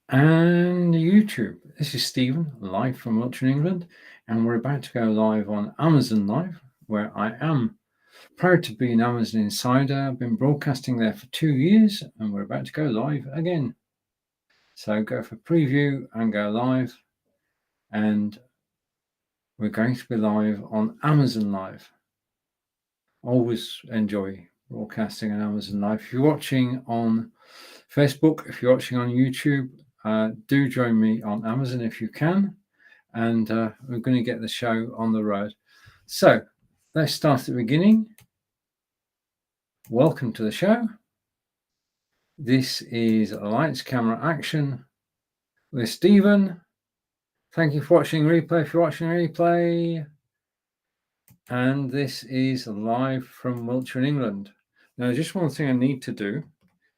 and YouTube. This is Stephen, live from Wiltshire, England, and we're about to go live on Amazon Live, where I am proud to be an Amazon insider. I've been broadcasting there for 2 years, and we're about to go live again. So go for preview and go live, and we're going to be live on Amazon Live. Always enjoy broadcasting on Amazon Live. If you're watching on Facebook, if you're watching on YouTube, do join me on Amazon if you can, and we're going to get the show on the road. So let's start at the beginning. Welcome to the show. This is Lights, Camera, Action with Stephen. Thank you for watching replay. If you're watching replay, and this is live from Wiltshire, England. Now, just one thing I need to do.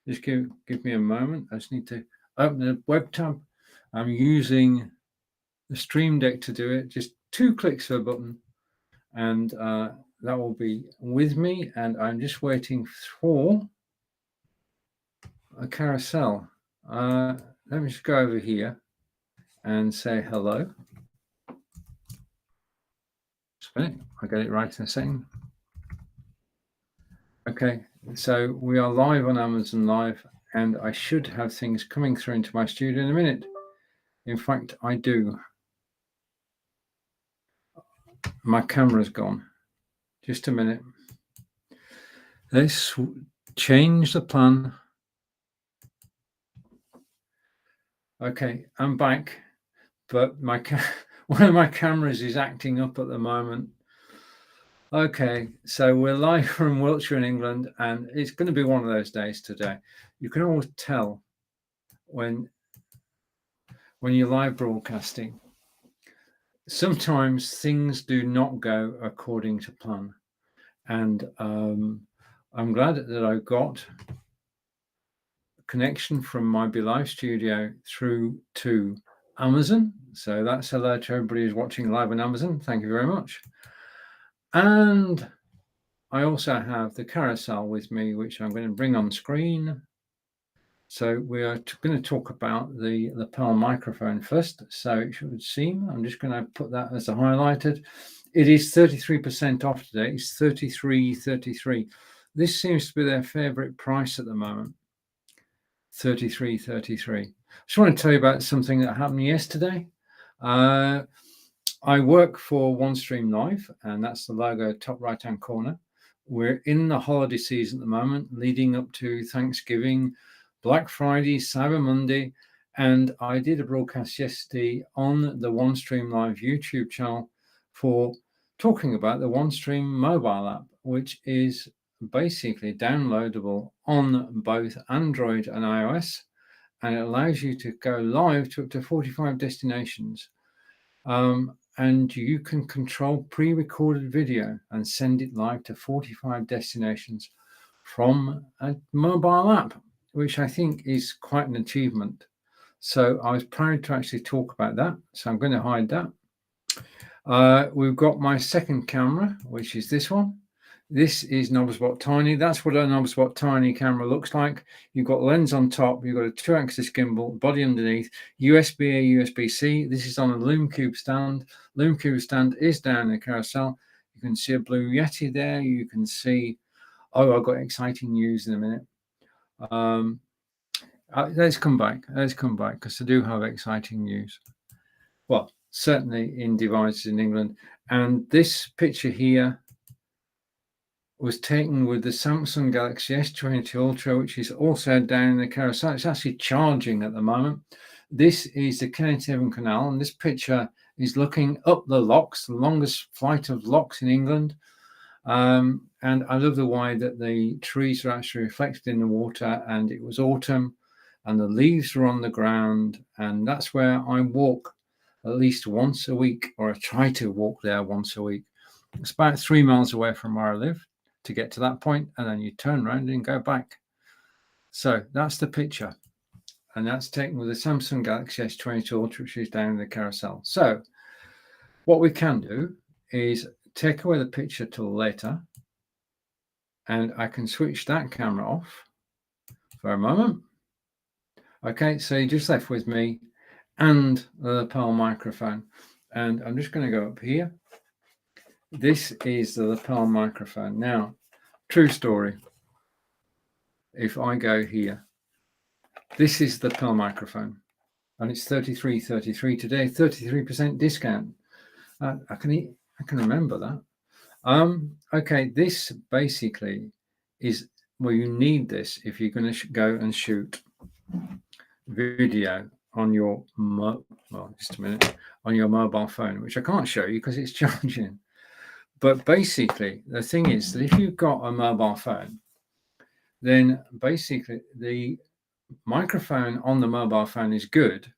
Just give me a moment. I just need to open the web tab. I'm using the Stream Deck to do it. Just 2 clicks of a button, and that will be with me. And I'm just waiting for a carousel. Let me just go over here and say hello. I'll get it right in a second. Okay, so we are live on Amazon Live, and I should have things coming through into my studio in a minute. In fact, I do. My camera's gone. Just a minute. Let's change the plan. Okay, I'm back, but one of my cameras is acting up at the moment. Okay, so we're live from Wiltshire in England, and it's going to be one of those days today. You can always tell when you're live broadcasting. Sometimes things do not go according to plan, and I'm glad that I got a connection from my Be Live studio through to Amazon. So that's hello to everybody who's watching live on Amazon. Thank you very much. And I also have the carousel with me, which I'm going to bring on screen. So we are going to talk about the lapel microphone first. So it should seem, I'm just going to put that as a highlighted. It is 33% off today. It's $33.33. This seems to be their favorite price at the moment. $33.33. I just want to tell you about something that happened yesterday. I work for OneStream Live, and that's the logo top right-hand corner. We're in the holiday season at the moment, leading up to Thanksgiving, Black Friday, Cyber Monday, and I did a broadcast yesterday on the OneStream Live YouTube channel for talking about the OneStream mobile app, which is basically downloadable on both Android and iOS, and it allows you to go live to up to 45 destinations. And you can control pre-recorded video and send it live to 45 destinations from a mobile app, which I think is quite an achievement. So I was proud to actually talk about that. So I'm going to hide that. We've got my second camera, which is this one. This is Nobospot Tiny. That's what a Nobospot Tiny camera looks like. You've got lens on top. You've got a 2-axis gimbal, body underneath, USB-A, USB-C. This is on a LumeCube stand. LumeCube stand is down in the carousel. You can see a Blue Yeti there. You can see, I've got exciting news in a minute. Let's come back because I do have exciting news. Well, certainly in devices in England. And this picture here was taken with the Samsung Galaxy S22 Ultra, which is also down in the carousel. It's actually charging at the moment. This is the Kennet-Avon Canal, and this picture is looking up the locks, the longest flight of locks in England. And I love the way that the trees are actually reflected in the water, and it was autumn, and the leaves are on the ground, and that's where I walk at least once a week, or I try to walk there once a week. It's about 3 miles away from where I live to get to that point, and then you turn around and go back. So that's the picture, and that's taken with the Samsung Galaxy S22 Ultra, which is down in the carousel. So what we can do is take away the picture till later, and I can switch that camera off for a moment. Okay, so you're just left with me and the lapel microphone. And I'm just going to go up here. This is the lapel microphone. Now, true story. If I go here, this is the lapel microphone. And it's $33.33 today, 33% discount. I can remember that. Okay, this basically is, well, you need this if you're going to go and shoot video on your on your mobile phone, which I can't show you because it's charging. But basically, the thing is that if you've got a mobile phone, then basically the microphone on the mobile phone is good,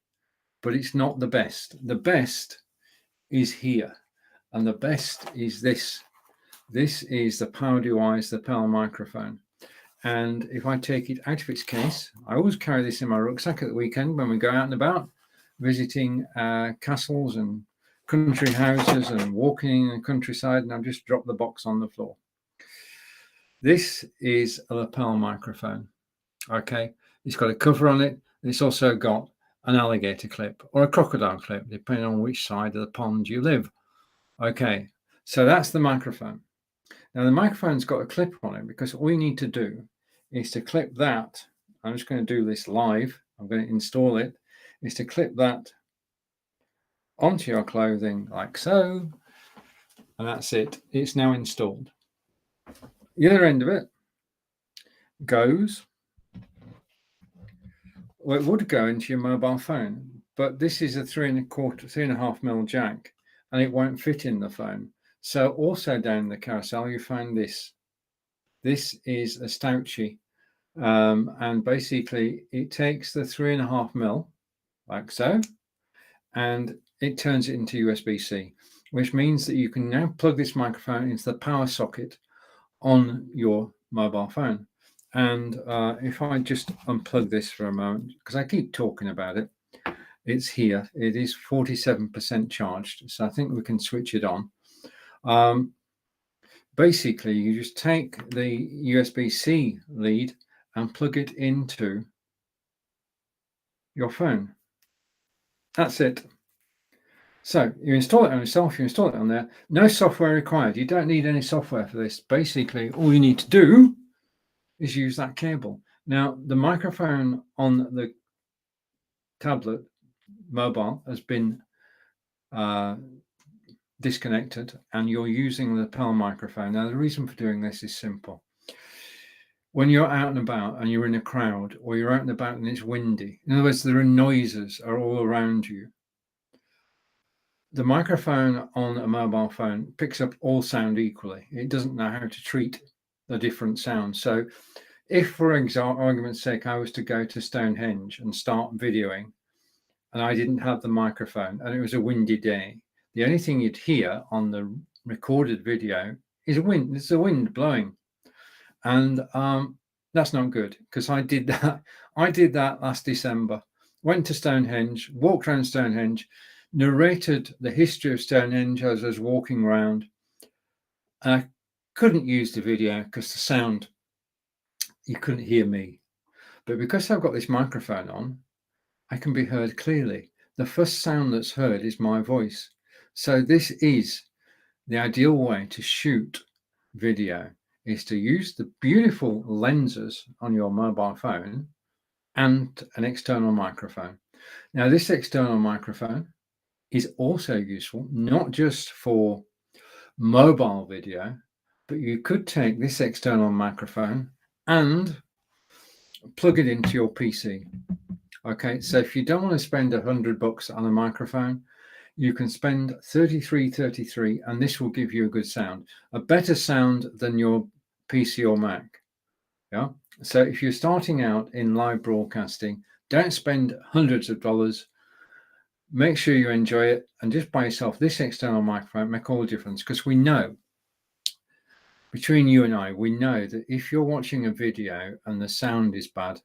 but it's not the best. The best is here, and the best is this. This is the PowerDewise, the PAL microphone. And if I take it out of its case, I always carry this in my rucksack at the weekend when we go out and about, visiting castles and country houses and walking in the countryside, and I've just dropped the box on the floor. This is a lapel microphone. Okay, it's got a cover on it. It's also got an alligator clip or a crocodile clip, depending on which side of the pond you live. Okay, so that's the microphone. Now the microphone's got a clip on it because all you need to do is to clip that. I'm just going to do this live. I'm going to install it. Is to clip that onto your clothing like so, and that's it. It's now installed. The other end of it goes, well, it would go into your mobile phone, but this is a 3.25 mil jack, and it won't fit in the phone. So also down the carousel, you find this. This is a Stouchy, and basically it takes the 3.5 mil like so, and it turns it into USB-C, which means that you can now plug this microphone into the power socket on your mobile phone. And if I just unplug this for a moment, because I keep talking about it, it's here. It is 47% charged, so I think we can switch it on. Basically, you just take the USB-C lead and plug it into your phone. That's it. So you install it on yourself, you install it on there. No software required. You don't need any software for this. Basically, all you need to do is use that cable. Now, the microphone on the tablet mobile has been disconnected, and you're using the PAL microphone. Now, the reason for doing this is simple. When you're out and about and you're in a crowd, or you're out and about and it's windy, in other words, there are noises are all around you. The microphone on a mobile phone picks up all sound equally. It doesn't know how to treat the different sounds. So if, for example, argument's sake, I was to go to Stonehenge and start videoing, and I didn't have the microphone, and it was a windy day, the only thing you'd hear on the recorded video is wind. It's the wind blowing. And that's not good, because I did that. I did that last December. Went to Stonehenge, walked around Stonehenge, narrated the history of Stonehenge as I was walking around. I couldn't use the video because the sound, you couldn't hear me. But because I've got this microphone on, I can be heard clearly. The first sound that's heard is my voice. So this is the ideal way to shoot video, is to use the beautiful lenses on your mobile phone and an external microphone. Now, this external microphone is also useful, not just for mobile video, but you could take this external microphone and plug it into your PC. Okay, so if you don't want to spend $100 on a microphone, you can spend $33.33, and this will give you a good sound, a better sound than your PC or Mac. Yeah. So if you're starting out in live broadcasting, don't spend hundreds of dollars. Make sure you enjoy it, and just buy yourself this external microphone. Make all the difference, because we know, between you and I, we know that if you're watching a video and the sound is bad,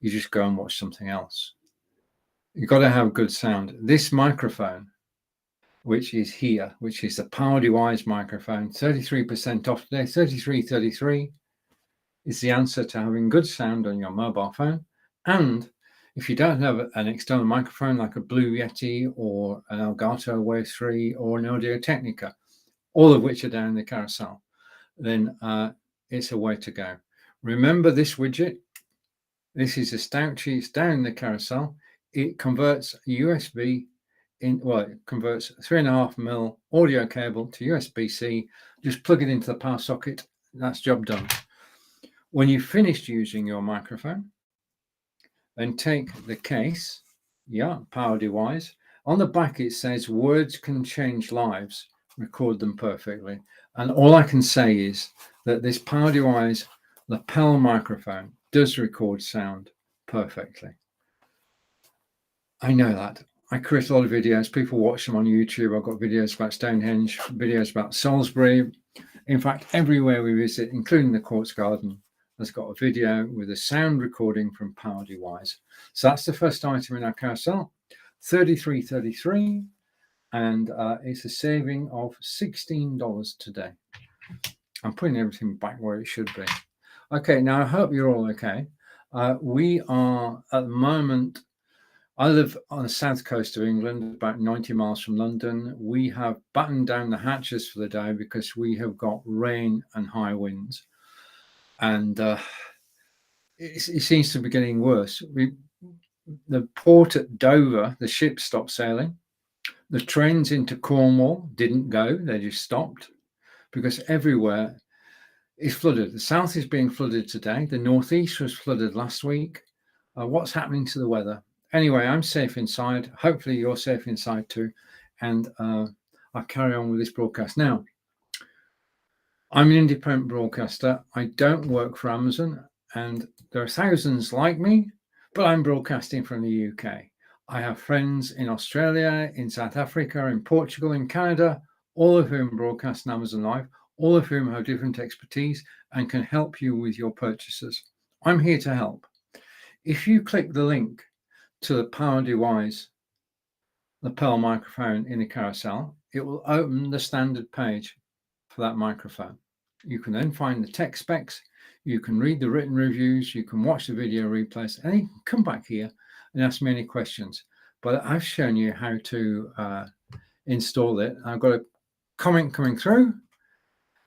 you just go and watch something else. You've got to have good sound. This microphone, which is here, which is the PowerDewise microphone, 33% off today, $33.33, is the answer to having good sound on your mobile phone. And If you don't have an external microphone like a Blue Yeti or an Elgato Wave 3 or an Audio Technica, all of which are down in the carousel, then it's a way to go. Remember this widget. This is a stout cheese down in the carousel. It converts USB it converts 3.5mm audio cable to USB-C. Just plug it into the power socket. That's job done. When you've finished using your microphone, then take the case, Power Device. On the back it says words can change lives. Record them perfectly. And all I can say is that this Power Device lapel microphone does record sound perfectly. I know that. I create a lot of videos. People watch them on YouTube. I've got videos about Stonehenge, videos about Salisbury. In fact, everywhere we visit, including the Quartz Garden, has got a video with a sound recording from Power Device. So that's the first item in our carousel, $33.33, and it's a saving of $16 today. I'm putting everything back where it should be. Okay, now I hope you're all okay. We are at the moment, I live on the south coast of England, about 90 miles from London. We have battened down the hatches for the day because we have got rain and high winds. And it seems to be getting worse. The port at Dover, the ship stopped sailing. The trains into Cornwall didn't go. They just stopped because everywhere is flooded. The south is being flooded today. The northeast was flooded last week. What's happening to the weather? Anyway, I'm safe inside. Hopefully you're safe inside too. And I'll carry on with this broadcast. Now, I'm an independent broadcaster. I don't work for Amazon, and there are thousands like me, but I'm broadcasting from the UK. I have friends in Australia, in South Africa, in Portugal, in Canada, all of whom broadcast on Amazon Live, all of whom have different expertise and can help you with your purchases. I'm here to help. If you click the link to the Power Device lapel microphone in the carousel, it will open the standard page for that microphone. You can then find the tech specs, you can read the written reviews, you can watch the video replays, and you can come back here and ask me any questions. But I've shown you how to install it. I've got a comment coming through,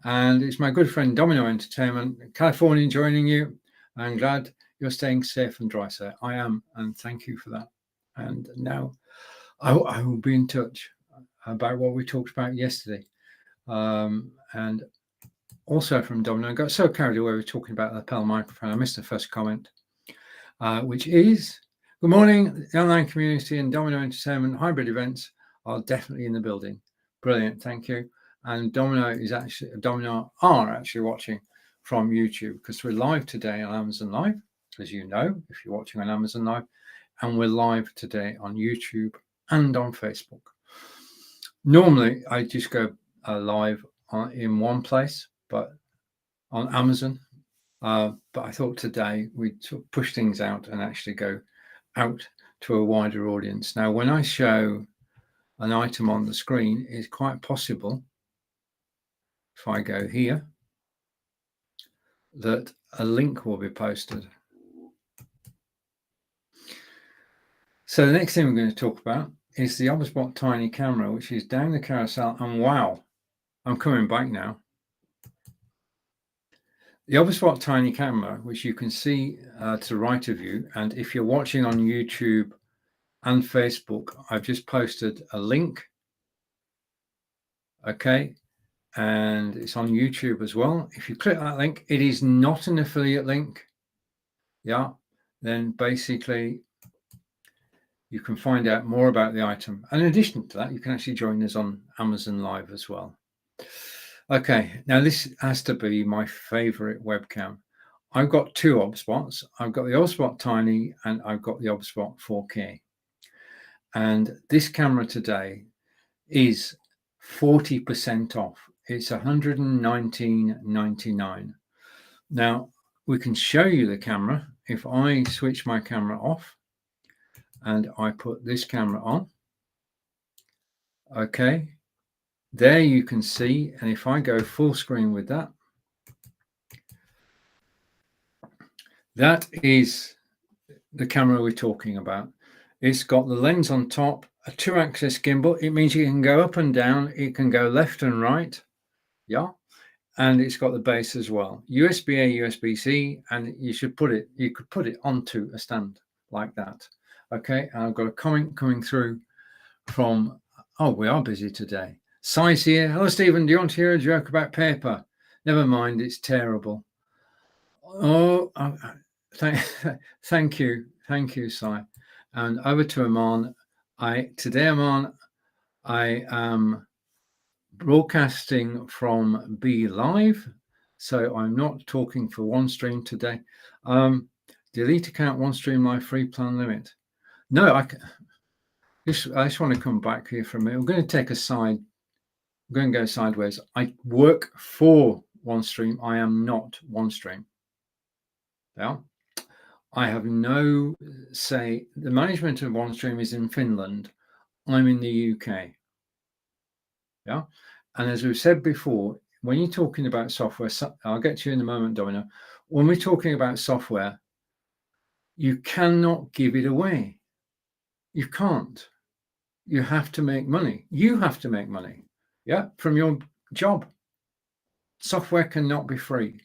and it's my good friend Domino Entertainment, California, joining you. I'm glad you're staying safe and dry, sir. I am, and thank you for that. And now I will be in touch about what we talked about yesterday. And also from Domino, I got so carried away with talking about the lapel microphone, I missed the first comment, which is, good morning, the online community and Domino Entertainment hybrid events are definitely in the building. Brilliant, thank you. And Domino are actually watching from YouTube because we're live today on Amazon Live, as you know, if you're watching on Amazon Live, and we're live today on YouTube and on Facebook. Normally, I just go live in one place, but on Amazon. But I thought today we'd sort of push things out and actually go out to a wider audience. Now, when I show an item on the screen, it's quite possible, if I go here, that a link will be posted. So the next thing we're going to talk about is the Obspot Tiny camera, which is down the carousel. And wow, I'm coming back now. The Obspot Tiny camera, which you can see to the right of you, and if you're watching on YouTube and Facebook, I've just posted a link. Okay, and it's on YouTube as well. If you click that link, it is not an affiliate link. Yeah, then basically you can find out more about the item. And in addition to that, you can actually join us on Amazon Live as well. Okay, now this has to be my favorite webcam. I've got two Obspots. I've got the Obspot Tiny and I've got the Obspot 4K. And this camera today is 40% off. It's $119.99. Now, we can show you the camera. If I switch my camera off and I put this camera on, okay, there you can see, and if I go full screen with that, that is the camera we're talking about. It's got the lens on top, a 2-axis gimbal. It means you can go up and down. It can go left and right. Yeah. And it's got the base as well. USB-A, USB-C, and you could put it onto a stand like that. Okay. And I've got a comment coming through from, oh, we are busy today. Si's here. Hello, Stephen. Do you want to hear a joke about paper? Never mind. It's terrible. Oh, thank you. Thank you, Si. And over to Aman. Today, Aman, I am broadcasting from Be Live. So I'm not talking for OneStream today. Delete account OneStream Live free plan limit. No, I just want to come back here for a minute. I'm going to take a side. I'm going to go sideways. I work for OneStream. I am not OneStream. Yeah. I have no say. The management of OneStream is in Finland. I'm in the UK. Yeah. And as we've said before, when you're talking about software, I'll get to you in a moment, Domino. When we're talking about software, you cannot give it away. You can't. You have to make money. You have to make money. Yeah. From your job. Software cannot be free.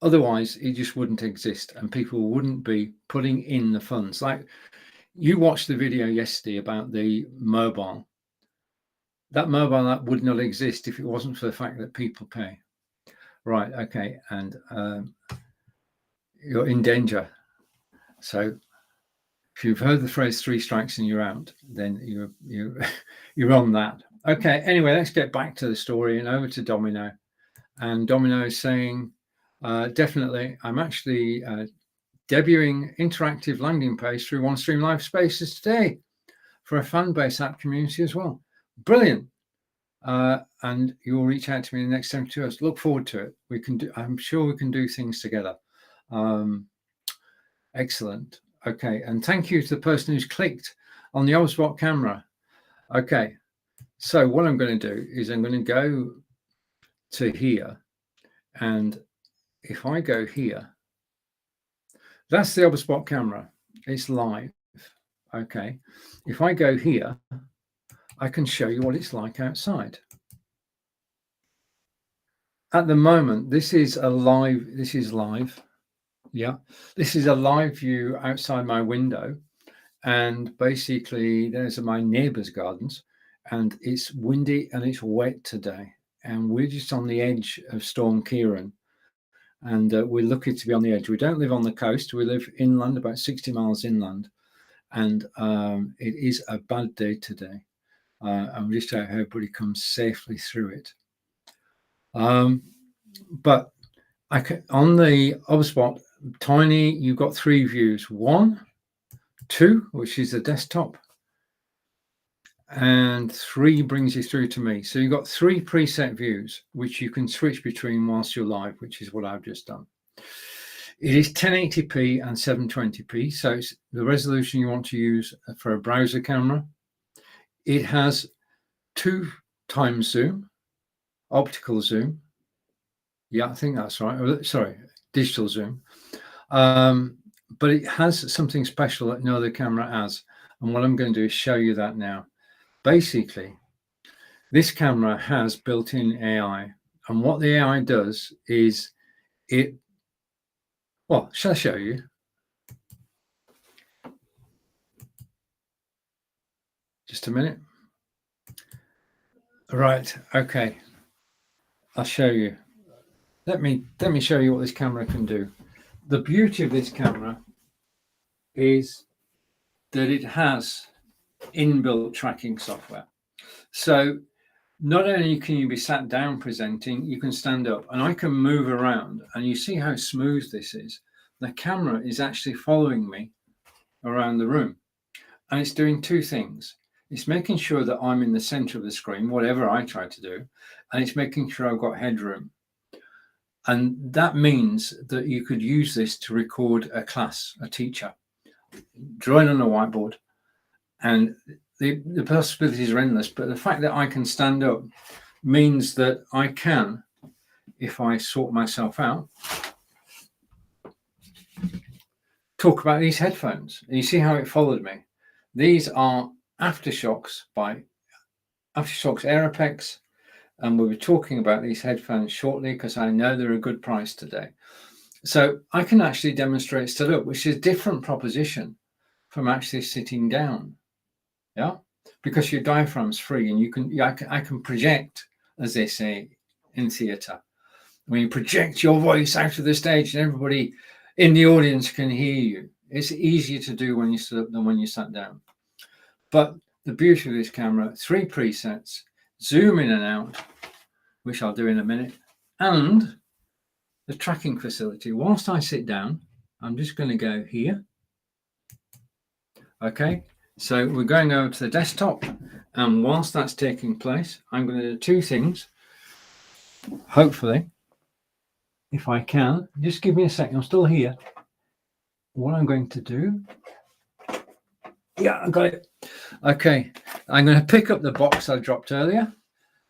Otherwise, it just wouldn't exist and people wouldn't be putting in the funds. Like you watched the video yesterday about the mobile. That mobile app would not exist if it wasn't for the fact that people pay. Right, okay, and you're in danger. So if you've heard the phrase 3 strikes and you're out, then you're on that. Okay, anyway, let's get back to the story and over to Domino. And Domino is saying, definitely, I'm actually debuting interactive landing page through OneStream Live Spaces today for a fan-based app community as well. Brilliant. And you'll reach out to me in the next 72 hours. Look forward to it. We can do. I'm sure we can do things together. Excellent. Okay, and thank you to the person who's clicked on the OBSBot camera. Okay, so what I'm going to do is I'm going to go to here, and if I go here, that's the OBSBot camera. It's live. Okay, if I go here, I can show you what it's like outside. At the moment, this is live. Yeah, this is a live view outside my window. And basically, there's my neighbour's gardens. And it's windy and it's wet today. And we're just on the edge of Storm Ciarán. And we're lucky to be on the edge. We don't live on the coast. We live inland, about 60 miles inland. And it is a bad day today. And we just hope everybody comes safely through it. But on the OBSBot Tiny, you've got 3 views. 1, 2, which is the desktop, and 3 brings you through to me. So you've got 3 preset views, which you can switch between whilst you're live, which is what I've just done. It is 1080p and 720p, so it's the resolution you want to use for a browser camera. It has 2 times zoom, optical zoom. Yeah, I think that's right. Sorry, digital zoom. But it has something special that no other camera has. And what I'm going to do is show you that now. Basically, this camera has built-in AI. And what the AI does is shall I show you? Just a minute. Right, okay. I'll show you. Let me show you what this camera can do. The beauty of this camera is that it has inbuilt tracking software. So not only can you be sat down presenting, you can stand up, and I can move around, and you see how smooth this is. The camera is actually following me around the room, and it's doing 2 things. It's making sure that I'm in the center of the screen, whatever I try to do, and it's making sure I've got headroom. And that means that you could use this to record a class, a teacher, drawing on a whiteboard, and the possibilities are endless. But the fact that I can stand up means that I can, if I sort myself out, talk about these headphones. You see how it followed me. These are Aftershokz by Aftershokz Aeropex, and we'll be talking about these headphones shortly because I know they're a good price today. So I can actually demonstrate stood up, which is a different proposition from actually sitting down. Yeah, because your diaphragm's free, and you can I can project, as they say in theatre. When you project your voice out of the stage and everybody in the audience can hear you, it's easier to do when you stood up than when you sat down. But the beauty of this camera, 3 presets, zoom in and out, which I'll do in a minute, and the tracking facility. Whilst I sit down, I'm just going to go here. Okay, so we're going over to the desktop, and whilst that's taking place, I'm going to do 2 things. Hopefully, if I can, just give me a second. I'm still here. What I'm going to do, yeah, I got it. Okay, I'm going to pick up the box I dropped earlier.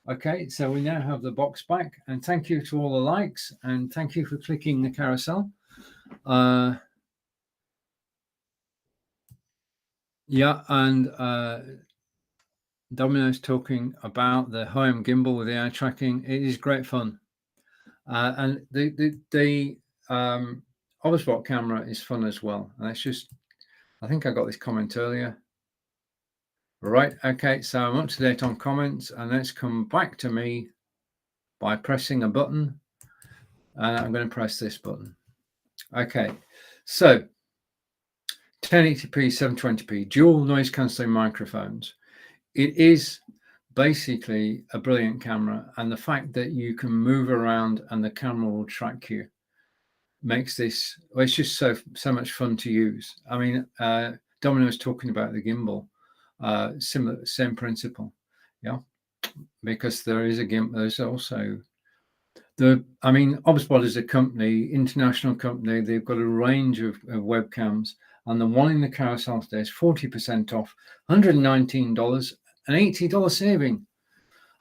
Okay, so we now have the box back, and thank you to all the likes, and thank you for clicking the carousel. Yeah, and Domino's talking about the Hohem gimbal with the eye tracking. It is great fun, and the Oberspot camera is fun as well. And that's just, I think I got this comment earlier. Right, okay, so I'm up to date on comments, and let's come back to me by pressing a button, and I'm going to press this button. Okay, so 1080p, 720p, dual noise cancelling microphones. It is basically a brilliant camera, and the fact that you can move around and the camera will track you makes this, well, it's just so much fun to use. I mean, Domino was talking about the gimbal, same principle, yeah, because there is a gimbal. There's also I mean, Oberspot is a company, international company. They've got a range of webcams, and the one in the carousel today is 40% off, $119, an $80 saving.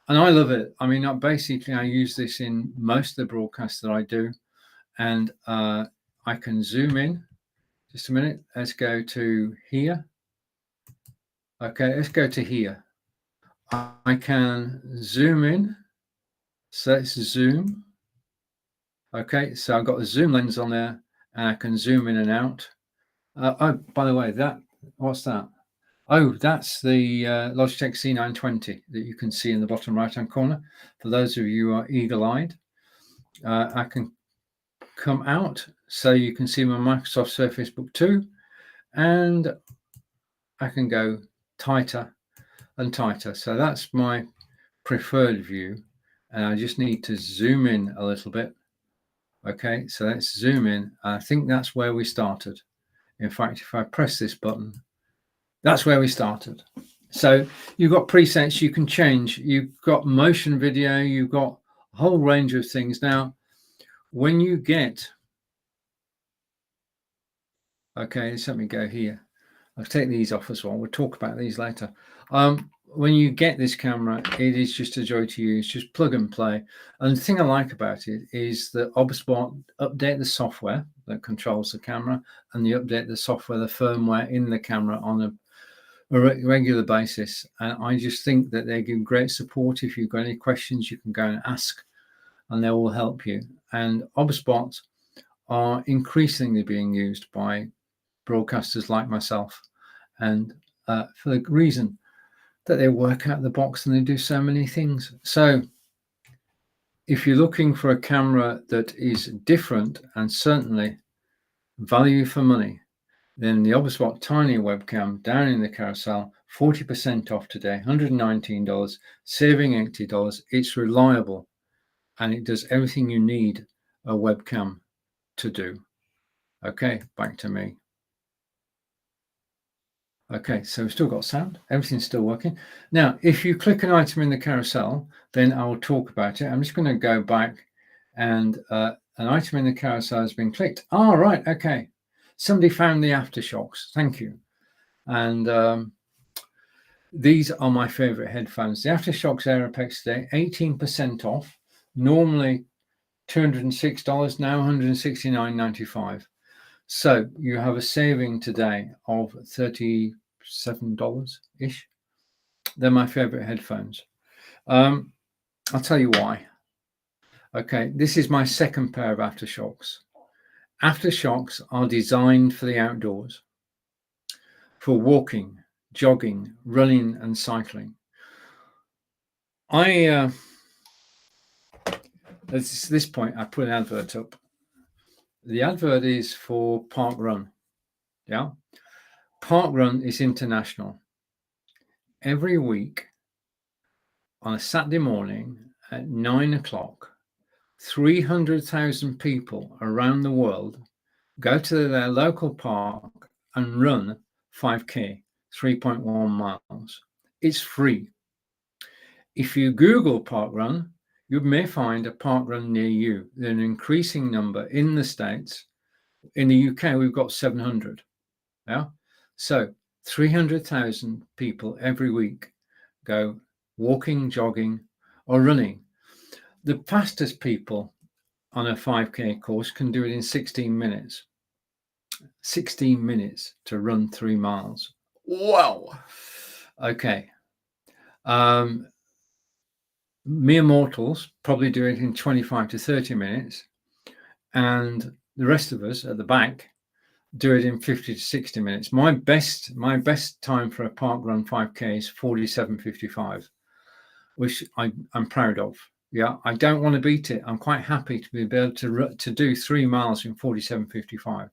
And I love it. I mean, basically, I use this in most of the broadcasts that I do, and I can zoom in. Just a minute. Let's go to here. Okay, let's go to here. I can zoom in. So let's zoom. Okay, so I've got the zoom lens on there, and I can zoom in and out. Oh, by the way, what's that? Oh, that's the Logitech C920 that you can see in the bottom right-hand corner. For those of you who are eagle-eyed, I can come out so you can see my Microsoft Surface Book 2, and I can go tighter and tighter. So that's my preferred view, and I just need to zoom in a little bit. Okay, so let's zoom in. I think that's where we started. In fact, if I press this button, that's where we started. So you've got presets you can change. You've got motion video. You've got a whole range of things. Now, when you get, okay, let me go here. I'll take these off as well. We'll talk about these later. When you get this camera, it is just a joy to use. Just plug and play. And the thing I like about it is that Oberspot update the software that controls the camera, and they update the software, the firmware in the camera on a regular basis. And I just think that they give great support. If you've got any questions, you can go and ask, and they will help you. And Oberspot are increasingly being used by broadcasters like myself, and for the reason that they work out the box and they do so many things. So if you're looking for a camera that is different and certainly value for money, then the Oberspot Tiny webcam down in the carousel, 40% off today, $119, saving $80. It's reliable, and it does everything you need a webcam to do. Okay, back to me. Okay, so we've still got sound. Everything's still working. Now, if you click an item in the carousel, then I will talk about it. I'm just going to go back, and an item in the carousel has been clicked. Oh, right. Okay. Somebody found the Aftershokz. Thank you. And these are my favorite headphones. The Aftershokz Aeropex today, 18% off. Normally $206, now $169.95. So you have a saving today of $37-ish. They're my favorite headphones. I'll tell you why. Okay, this is my second pair of AfterShokz. AfterShokz are designed for the outdoors, for walking, jogging, running, and cycling. At this point, I put an advert up. The advert is for Parkrun. Yeah, Parkrun is international. Every week on a Saturday morning at 9 o'clock, 300,000 people around the world go to their local park and run 5K, 3.1 miles. It's free. If you Google Parkrun, you may find a parkrun near you. There's an increasing number in the States. In the UK, we've got 700. Yeah. So 300,000 people every week go walking, jogging, or running. The fastest people on a 5K course can do it in 16 minutes. 16 minutes to run 3 miles. Wow. Okay. Mere mortals probably do it in 25 to 30 minutes. And the rest of us at the back do it in 50 to 60 minutes. My best time for a parkrun 5K is 47:55, which I'm proud of. Yeah, I don't want to beat it. I'm quite happy to be able to do 3 miles in 47:55.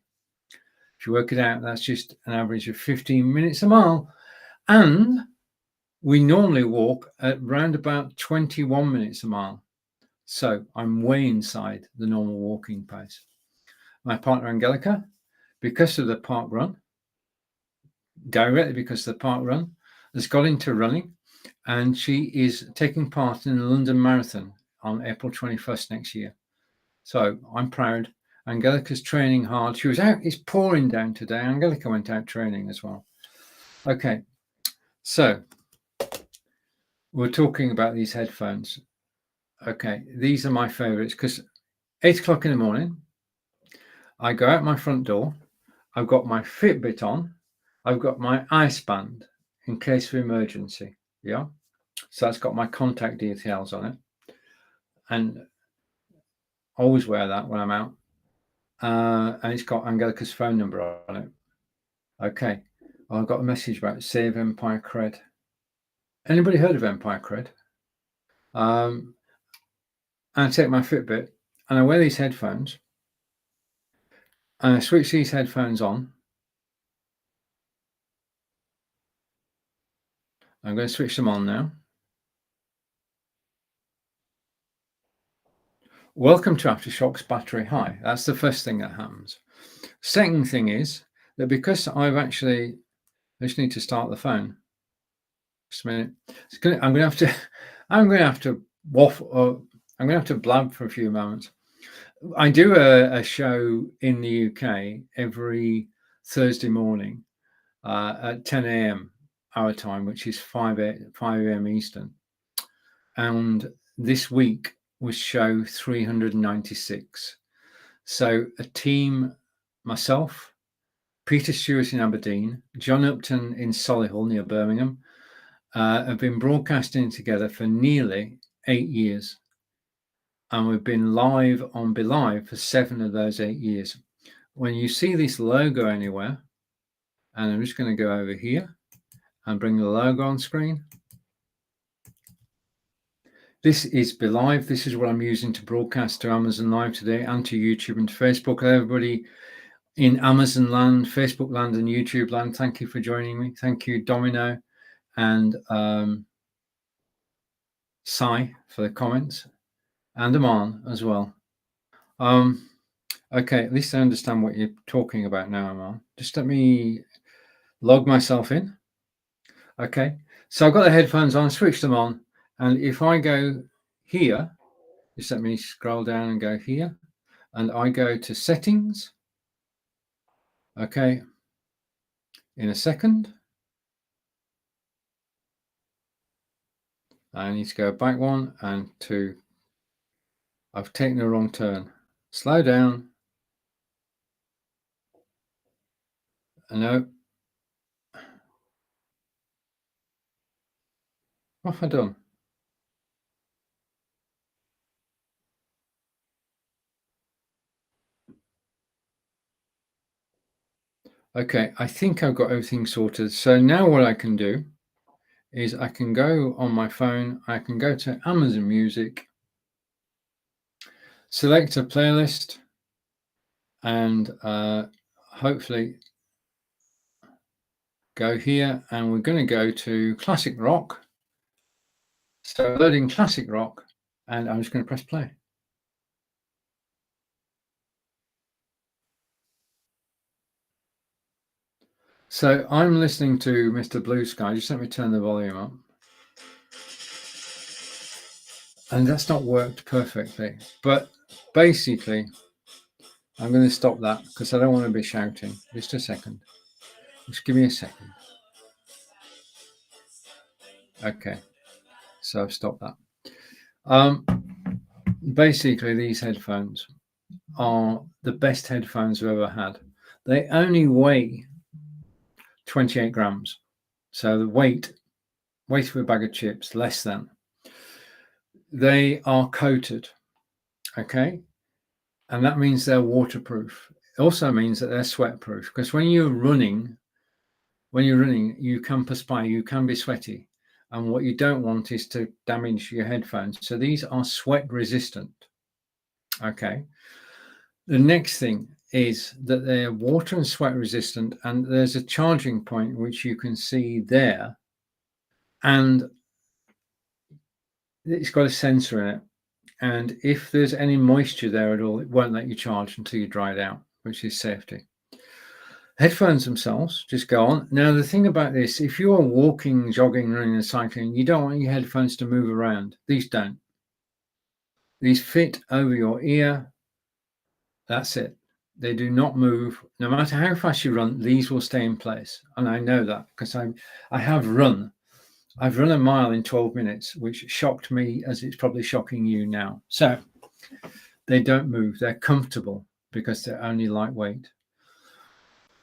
If you work it out, that's just an average of 15 minutes a mile. And we normally walk at round about 21 minutes a mile. So I'm way inside the normal walking pace. My partner Angelica, because of the parkrun, directly because of the parkrun, has got into running, and she is taking part in the London Marathon on April 21st next year. So I'm proud. Angelica's training hard. She was out, it's pouring down today. Angelica went out training as well. Okay, so we're talking about these headphones. Okay, these are my favorites because 8 o'clock in the morning, I go out my front door. I've got my Fitbit on. I've got my ice band in case of emergency. Yeah. So that's got my contact details on it. And I always wear that when I'm out. And it's got Angelica's phone number on it. Okay. Well, I've got a message about Save Empire Cred. Anybody heard of Empire Cred? And I take my Fitbit and I wear these headphones. And I switch these headphones on. I'm going to switch them on now. Welcome to AfterShokz battery high. That's the first thing that happens. Second thing is that because I just need to start the phone. Just a minute. I'm going to have to waffle. I'm going to have to blab for a few moments. I do a show in the UK every Thursday morning at 10 a.m. our time, which is 5 a.m. Eastern. And this week was show 396. So a team, myself, Peter Stewart in Aberdeen, John Upton in Solihull near Birmingham, have been broadcasting together for nearly 8 years. And we've been live on BeLive for 7 of those 8 years. When you see this logo anywhere, and I'm just going to go over here and bring the logo on screen. This is BeLive. This is what I'm using to broadcast to Amazon Live today and to YouTube and to Facebook. Everybody in Amazon land, Facebook land, and YouTube land, thank you for joining me. Thank you, Domino and Sai for the comments, and Aman as well. Okay, at least I understand what you're talking about now, Aman. Just let me log myself in. Okay, so I've got the headphones on, switch them on, and if I go here, just let me scroll down and go here, and I go to settings. Okay, in a second. I need to go back 1 and 2. I've taken the wrong turn. Slow down. No. What have I done? Okay, I think I've got everything sorted. So now what I can do is I can go on my phone, I can go to Amazon Music, select a playlist, and hopefully go here, and we're going to go to classic rock. So loading classic rock, and I'm just going to press play. So I'm listening to Mr. Blue Sky. Just let me turn the volume up. And that's not worked perfectly. But basically, I'm going to stop that because I don't want to be shouting. Just a second. Just give me a second. Okay. So I've stopped that. Basically, these headphones are the best headphones I've ever had. They only weigh 28 grams. So the weight of a bag of chips, less than. They are coated, okay? And that means they're waterproof. It also means that they're sweat proof, because when you're running, you can perspire, you can be sweaty. And what you don't want is to damage your headphones. So these are sweat resistant. Okay. The next thing is that they're water and sweat resistant, and there's a charging point which you can see there, and it's got a sensor in it. And if there's any moisture there at all, it won't let you charge until you dry it out, which is safety. Headphones themselves just go on. Now, the thing about this, if you're walking, jogging, running, and cycling, you don't want your headphones to move around. These don't. These fit over your ear. That's it. They do not move. No matter how fast you run, these will stay in place. And I know that because I have run. I've run a mile in 12 minutes, which shocked me as it's probably shocking you now. So they don't move. They're comfortable because they're only lightweight.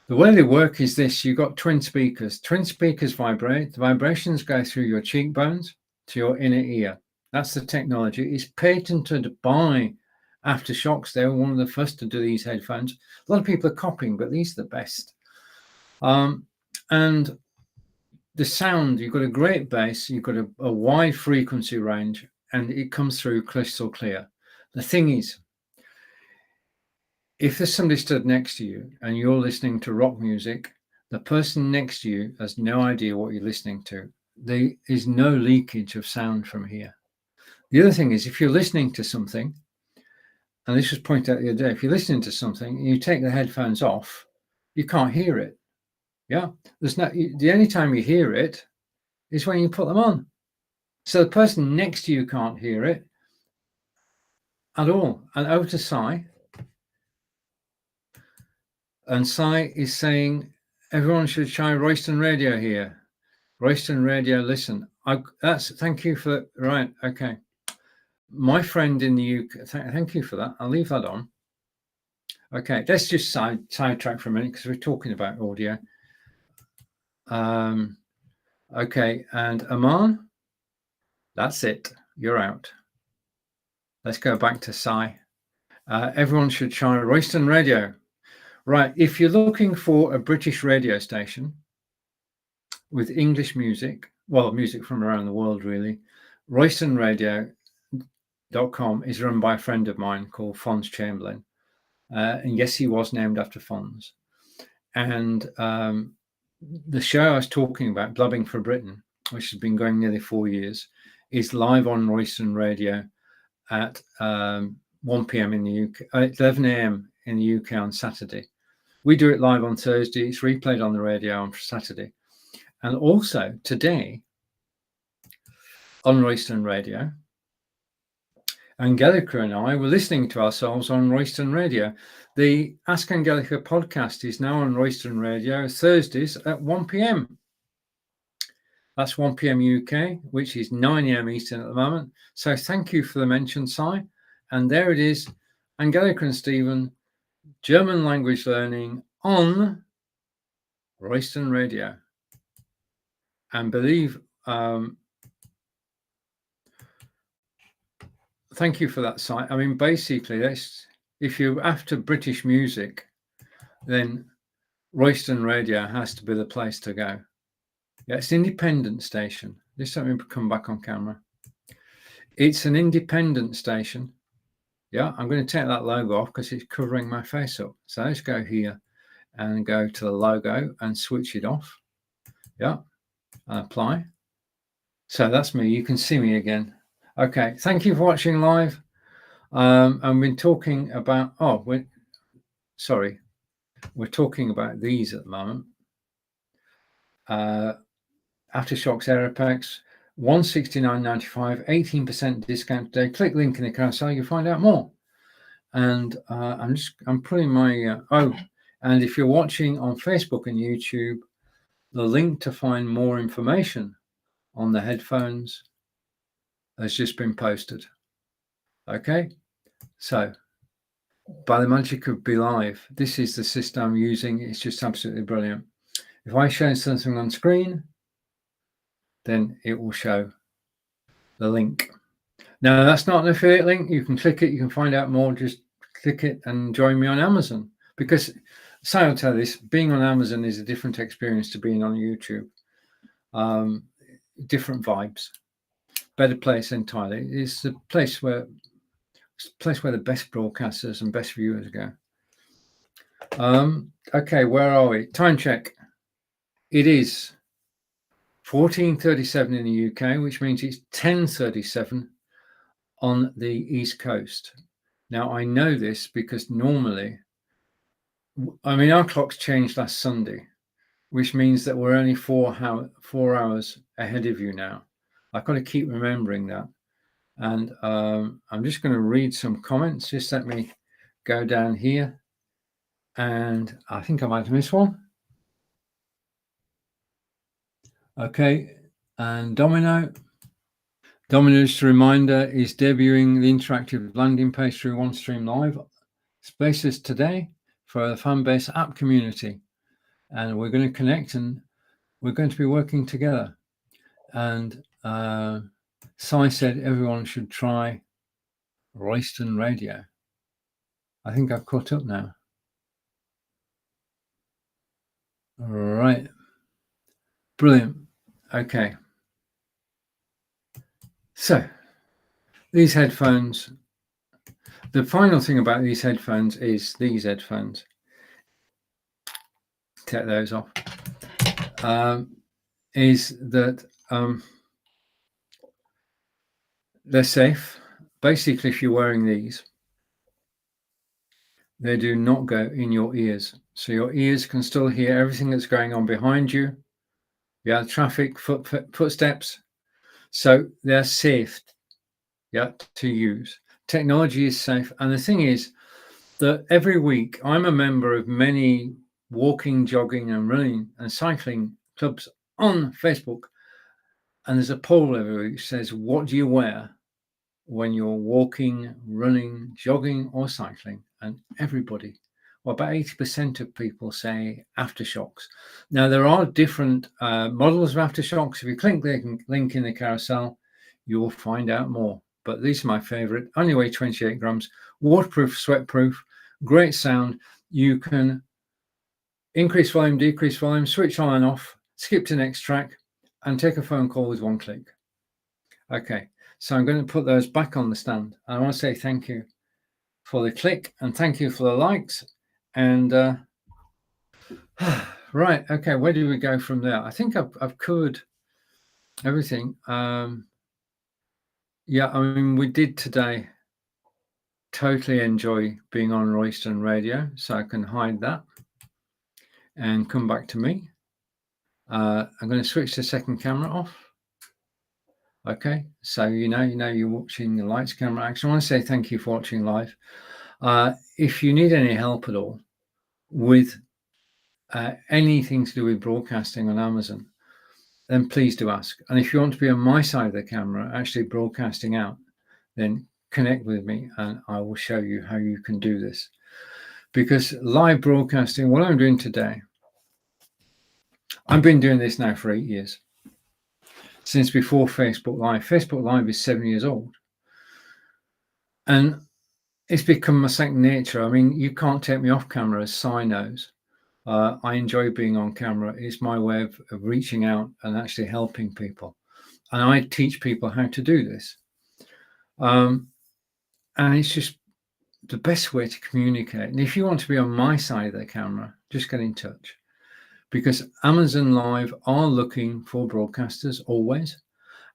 The way they work is this: you've got twin speakers. Twin speakers vibrate. The vibrations go through your cheekbones to your inner ear. That's the technology. It's patented by Aftershokz. They were one of the first to do these headphones. A lot of people are copying, but these are the best. And the sound, you've got a great bass, you've got a wide frequency range, and it comes through crystal clear. The thing is, if there's somebody stood next to you and you're listening to rock music, the person next to you has no idea what you're listening to. There is no leakage of sound from here. The other thing is, if you're listening to something, and this was pointed out the other day, if you're listening to something and you take the headphones off, you can't hear it. Yeah, the only time you hear it is when you put them on. So the person next to you can't hear it at all. And over to Sai. And Sai is saying, everyone should try Royston Radio here. Royston Radio, listen. Thank you for, right, okay. My friend in the UK, thank you for that. I'll leave that on. Okay, let's just sidetrack for a minute because we're talking about audio. Okay, and Aman, that's it. You're out. Let's go back to Sai. Everyone should try Royston Radio. Right, if you're looking for a British radio station with English music, well, music from around the world, really, RoystonRadio.com is run by a friend of mine called Fons Chamberlain. And yes, he was named after Fons. And the show I was talking about, Blubbing for Britain, which has been going nearly 4 years, is live on Royston Radio at 1 p.m. in the UK, 11 a.m. in the UK on Saturday. We do it live on Thursday. It's replayed on the radio on Saturday. And also today on Royston Radio, Angelica and I were listening to ourselves on Royston Radio. The Ask Angelica podcast is now on Royston Radio Thursdays at 1 p.m. That's 1 p.m. UK, which is 9 a.m. Eastern at the moment. So thank you for the mention, Si. And there it is, Angelica and Stephen, German language learning on Royston Radio. And believe, thank you for that site. I mean, basically, if you're after British music, then Royston Radio has to be the place to go. Yeah, it's an independent station. Just let me come back on camera. It's an independent station. Yeah, I'm going to take that logo off because it's covering my face up. So let's go here and go to the logo and switch it off. Yeah, and apply. So that's me. You can see me again. Okay, thank you for watching live. I've been talking about, we're talking about these at the moment. Aftershokz Aeropex, $169.95, 18% discount today. Click link in the carousel, you'll find out more. And I'm putting my and if you're watching on Facebook and YouTube, the link to find more information on the headphones has just been posted. Okay, so by the magic of BeLive, this is the system I'm using. It's just absolutely brilliant. If I show something on screen, then it will show the link. Now, that's not an affiliate link. You can click it. You can find out more. Just click it and join me on Amazon. Because, so I'll tell you this, being on Amazon is a different experience to being on YouTube. Different vibes. Better place entirely. It's the place where the best broadcasters and best viewers go. Okay, where are we? Time check. It is 14:37 in the UK, which means it's 10:37 on the East Coast. Now, I know this because normally, our clocks changed last Sunday, which means that we're only 4 hours ahead of you now. I've got to keep remembering that. And I'm just going to read some comments. Just let me go down here. And I think I might have missed one. Okay. And Domino's reminder is debuting the interactive landing page through OneStream Live Spaces today for the Fanbase app community. And we're going to connect and we're going to be working together. And Sai said everyone should try Royston Radio. I think I've caught up now. All right. Brilliant. Okay. So these headphones, the final thing about these headphones is these headphones. Take those off. Is that they're safe. Basically, if you're wearing these, they do not go in your ears. So your ears can still hear everything that's going on behind you. Yeah, traffic, footsteps. So they're safe, to use. Technology is safe. And the thing is that every week I'm a member of many walking, jogging and running and cycling clubs on Facebook. And there's a poll every week which says, what do you wear when you're walking, running, jogging or cycling? And everybody, about 80% of people say Aftershokz. Now, there are different models of Aftershokz. If you click the link in the carousel, you will find out more. But these are my favorite. Only weigh 28 grams, waterproof, sweatproof, great sound. You can increase volume, decrease volume, switch on and off, skip to next track, and take a phone call with one click. Okay, so I'm going to put those back on the stand. I want to say thank you for the click and thank you for the likes. And right, okay, where do we go from there? I think I've covered everything. Yeah, we did today totally enjoy being on Royston Radio, so I can hide that and come back to me. I'm going to switch the second camera off. Okay, so you know you're watching the lights, camera, action. I want to say thank you for watching live. If you need any help at all with anything to do with broadcasting on Amazon, then please do ask. And if you want to be on my side of the camera, actually broadcasting out, then connect with me and I will show you how you can do this. Because live broadcasting, what I'm doing today, I've been doing this now for 8 years, since before Facebook Live. Facebook Live is 7 years old. And it's become my second nature. I mean, you can't take me off camera, as Si knows. I enjoy being on camera. It's my way of reaching out and actually helping people. And I teach people how to do this. And it's just the best way to communicate. And if you want to be on my side of the camera, just get in touch, because Amazon Live are looking for broadcasters always.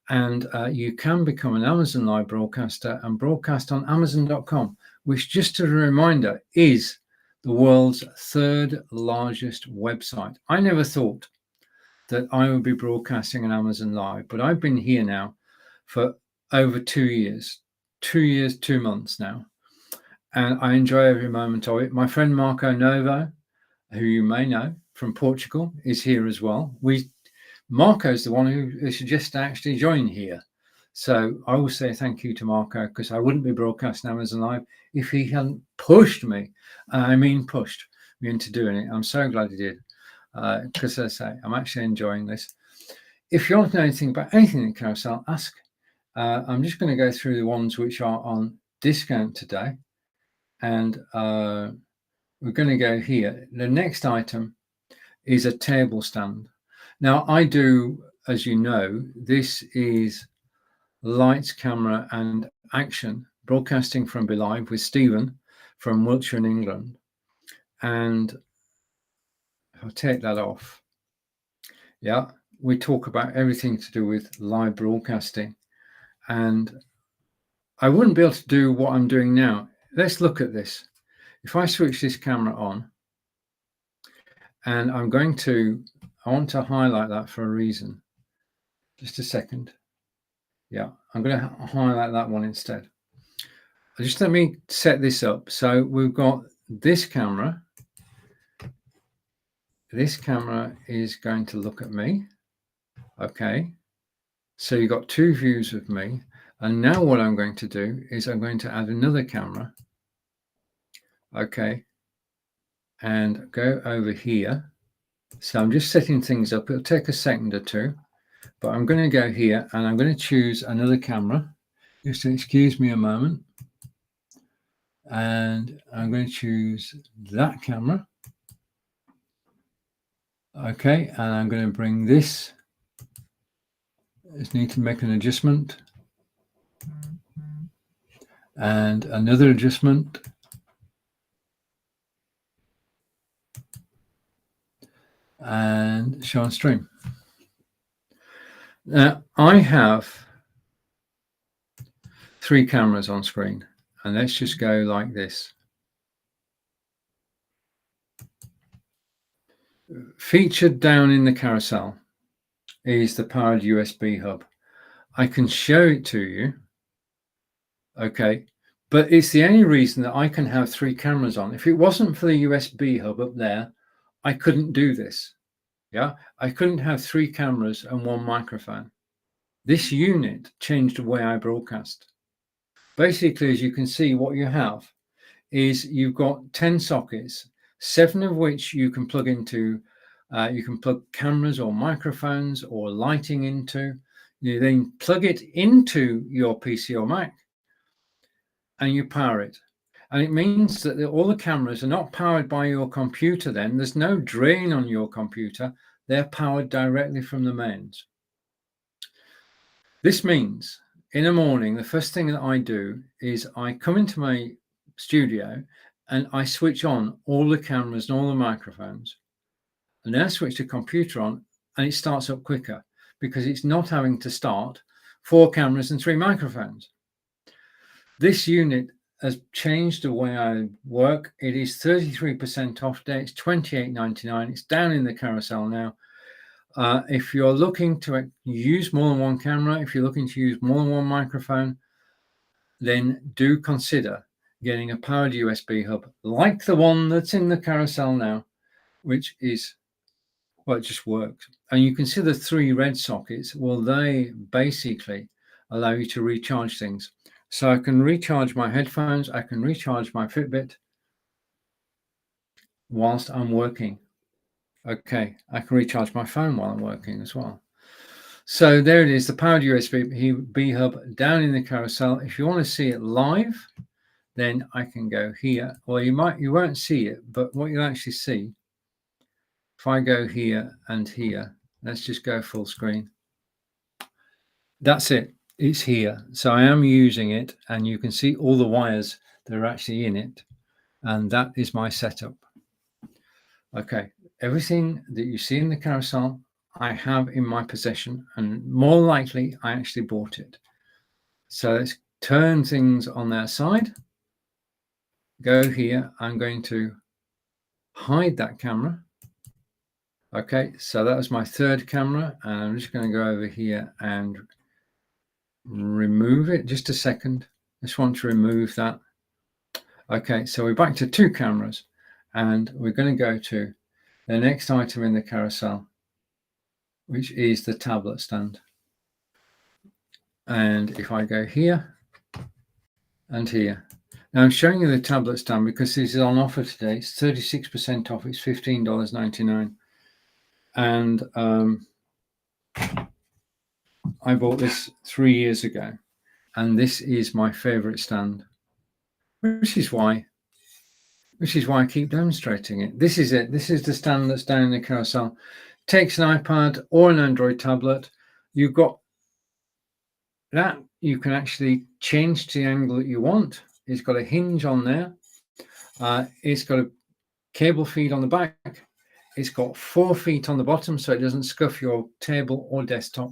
And you can become an Amazon Live broadcaster and broadcast on Amazon.com, which, just as a reminder, is the world's third largest website. I never thought that I would be broadcasting on Amazon Live, but I've been here now for over 2 years, 2 years, 2 months now. And I enjoy every moment of it. My friend Marco Novo, who you may know from Portugal, is here as well. Marco's the one who suggested I actually join here. So I will say thank you to Marco, because I wouldn't be broadcasting Amazon Live if he hadn't pushed me. I mean, pushed me into doing it. I'm so glad he did, because as I say, I'm actually enjoying this. If you want to know anything about anything in Carousel, ask. I'm just going to go through the ones which are on discount today. And we're going to go here. The next item is a table stand. Now, I do, as you know, this is lights, camera, and action, broadcasting from Be Live with Stephen from Wiltshire in England. And I'll take that off. Yeah, we talk about everything to do with live broadcasting. And I wouldn't be able to do what I'm doing now. Let's look at this. If I switch this camera on, and I want to highlight that for a reason. Just a second. Yeah, I'm going to highlight that one instead. Just let me set this up. So we've got this camera. This camera is going to look at me. Okay. So you've got two views of me. And now what I'm going to do is I'm going to add another camera. Okay. And go over here. So I'm just setting things up. It'll take a second or two. But I'm going to go here and I'm going to choose another camera. Just excuse me a moment. And I'm going to choose that camera. Okay, and I'm going to bring this. I just need to make an adjustment. And another adjustment. And show on stream. Now, I have 3 cameras on screen, and let's just go like this. Featured down in the carousel is the powered USB hub. I can show it to you, okay, but it's the only reason that I can have 3 cameras on. If it wasn't for the USB hub up there, I couldn't do this. Yeah, I couldn't have 3 cameras and 1 microphone. This unit changed the way I broadcast. Basically, as you can see, what you have is you've got 10 sockets, 7 of which you can plug into. You can plug cameras or microphones or lighting into. You then plug it into your PC or Mac and you power it. And it means that all the cameras are not powered by your computer then. There's no drain on your computer. They're powered directly from the mains. This means in the morning, the first thing that I do is I come into my studio and I switch on all the cameras and all the microphones. And then I switch the computer on and it starts up quicker because it's not having to start 4 cameras and 3 microphones. This unit has changed the way I work. It is 33% off today. It's $28.99. It's down in the carousel now. If you're looking to use more than 1 camera, if you're looking to use more than 1 microphone, then do consider getting a powered USB hub like the one that's in the carousel now, which is, well, it just works. And you can see the 3 red sockets. Well, they basically allow you to recharge things. So I can recharge my headphones, I can recharge my Fitbit whilst I'm working. Okay, I can recharge my phone while I'm working as well. So there it is, the powered USB hub down in the carousel. If you want to see it live, then I can go here. Well, you won't see it, but what you'll actually see, if I go here and here, let's just go full screen. That's it. It's here. So I am using it, and you can see all the wires that are actually in it. And that is my setup. Okay, everything that you see in the carousel, I have in my possession, and more likely I actually bought it. So let's turn things on their side. Go here. I'm going to hide that camera. Okay, so that was my third camera, and I'm just going to go over here and remove it. Just a second. Just want to remove that. Okay, so we're back to two cameras, and we're going to go to the next item in the carousel, which is the tablet stand. And if I go here and here, now I'm showing you the tablet stand because this is on offer today. It's 36% off. It's $15.99. And I bought this 3 years ago, and this is my favorite stand, which is why I keep demonstrating it. This is it. This is the stand that's down in the carousel. Takes an iPad or an Android tablet. You've got that. You can actually change to the angle that you want. It's got a hinge on there. It's got a cable feed on the back. It's got 4 feet on the bottom, so it doesn't scuff your table or desktop.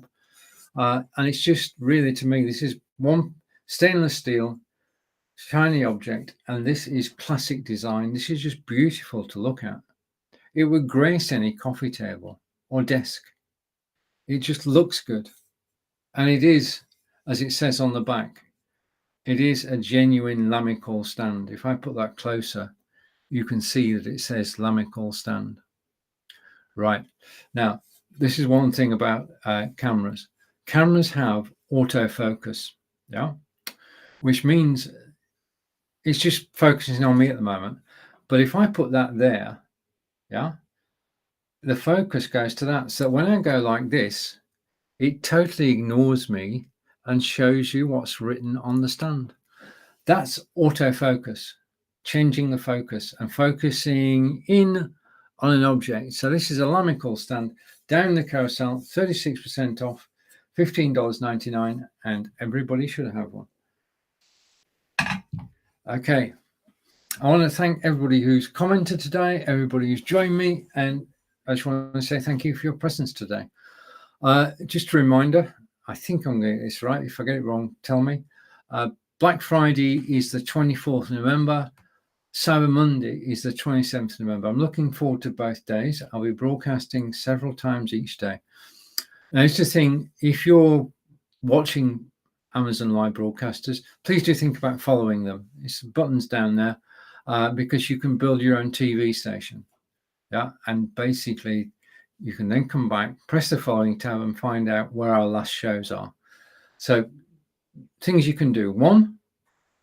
And it's just really, to me, this is one stainless steel, shiny object, and this is classic design. This is just beautiful to look at. It would grace any coffee table or desk. It just looks good. And it is, as it says on the back, it is a genuine Lamicall stand. If I put that closer, you can see that it says Lamicall stand. Right. Now, this is one thing about cameras. Cameras have autofocus, yeah, which means it's just focusing on me at the moment. But if I put that there, yeah, the focus goes to that. So when I go like this, it totally ignores me and shows you what's written on the stand. That's autofocus, changing the focus and focusing in on an object. So this is a Lamicall stand down the carousel, 36% off, $15.99, and everybody should have one. Okay, I want to thank everybody who's commented today, everybody who's joined me, and I just want to say thank you for your presence today. Just a reminder, I think I'm getting this right. If I get it wrong, tell me. Black Friday is the 24th of November. Cyber Monday is the 27th of November. I'm looking forward to both days. I'll be broadcasting several times each day. Now, it's the thing, if you're watching Amazon Live broadcasters, please do think about following them. It's buttons down there because you can build your own TV station. Yeah, and basically you can then come back, press the following tab and find out where our last shows are. So things you can do: 1,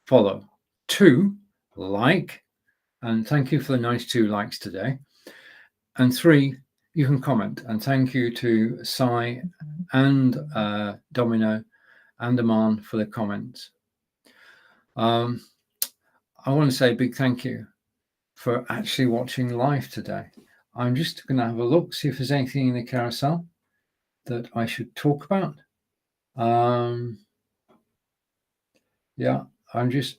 follow; 2, like, and thank you for the 92 likes today; and 3, you can comment. And thank you to Sai and Domino and Aman for the comments. I want to say a big thank you for actually watching live today. I'm just going to have a look, see if there's anything in the carousel that I should talk about. Yeah, I'm just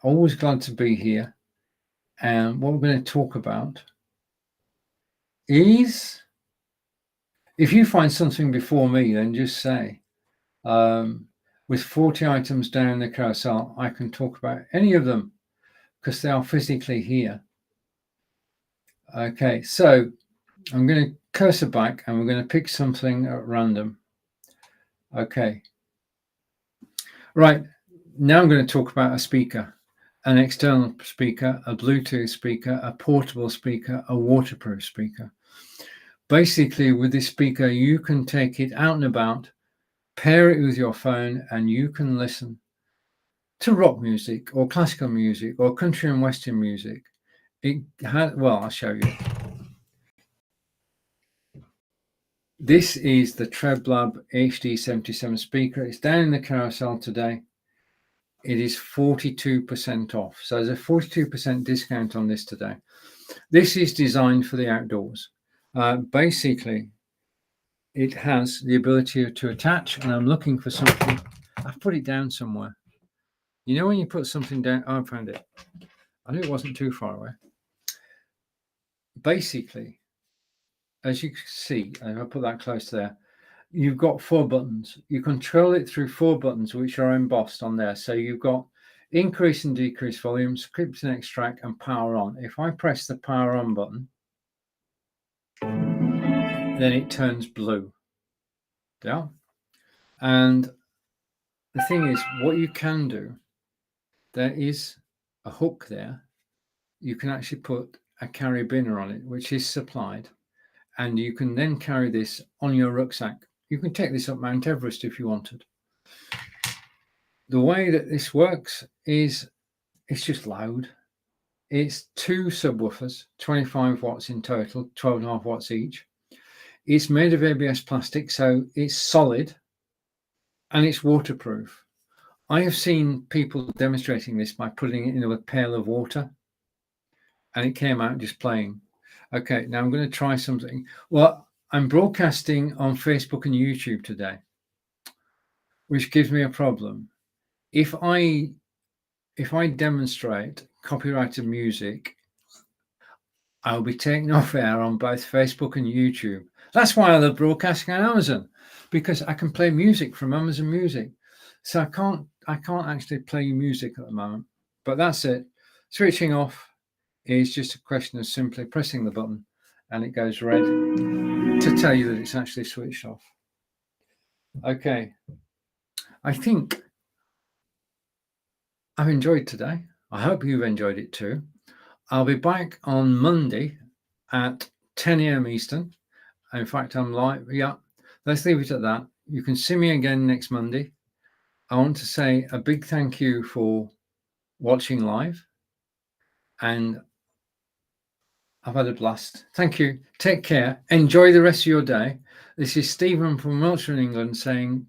always glad to be here. And what we're going to talk about is, if you find something before me, then just say. With 40 items down the carousel, I can talk about any of them because they are physically here. Okay, so I'm going to cursor back and we're going to pick something at random. Okay. Right, now I'm going to talk about a speaker, an external speaker, a Bluetooth speaker, a portable speaker, a waterproof speaker. Basically, with this speaker, you can take it out and about, pair it with your phone, and you can listen to rock music or classical music or country and western music. It has, well, I'll show you. This is the TrebLab HD77 speaker. It's down in the carousel today. It is 42% off. So there's a 42% discount on this today. This is designed for the outdoors. Basically, it has the ability to attach, and I'm looking for something. I've put it down somewhere. You know when you put something down? Oh, I found it. I knew it wasn't too far away. Basically, as you can see, if I put that close there, you've got 4 buttons. You control it through 4 buttons, which are embossed on there. So you've got increase and decrease volume, script and extract, and power on. If I press the power on button, then it turns blue. Yeah. And the thing is, what you can do, there is a hook there. You can actually put a carabiner on it, which is supplied. And you can then carry this on your rucksack. You can take this up Mount Everest if you wanted. The way that this works is it's just loud. It's 2 subwoofers, 25 watts in total, 12.5 watts each. It's made of ABS plastic, so it's solid and it's waterproof. I have seen people demonstrating this by putting it in a pail of water, and it came out just playing. Okay, now I'm going to try something. Well, I'm broadcasting on Facebook and YouTube today, which gives me a problem. If I demonstrate copyrighted music, I'll be taken off air on both Facebook and YouTube. That's why I love broadcasting on Amazon, because I can play music from Amazon Music. So I can't actually play music at the moment, but that's it. Switching off is just a question of simply pressing the button and it goes red to tell you that it's actually switched off. Okay. I think I've enjoyed today. I hope you've enjoyed it too. I'll be back on Monday at 10 a.m. Eastern. In fact, I'm live. Yeah, let's leave it at that. You can see me again next Monday. I want to say a big thank you for watching live, and I've had a blast. Thank you. Take care. Enjoy the rest of your day. This is Stephen from Wiltshire in England saying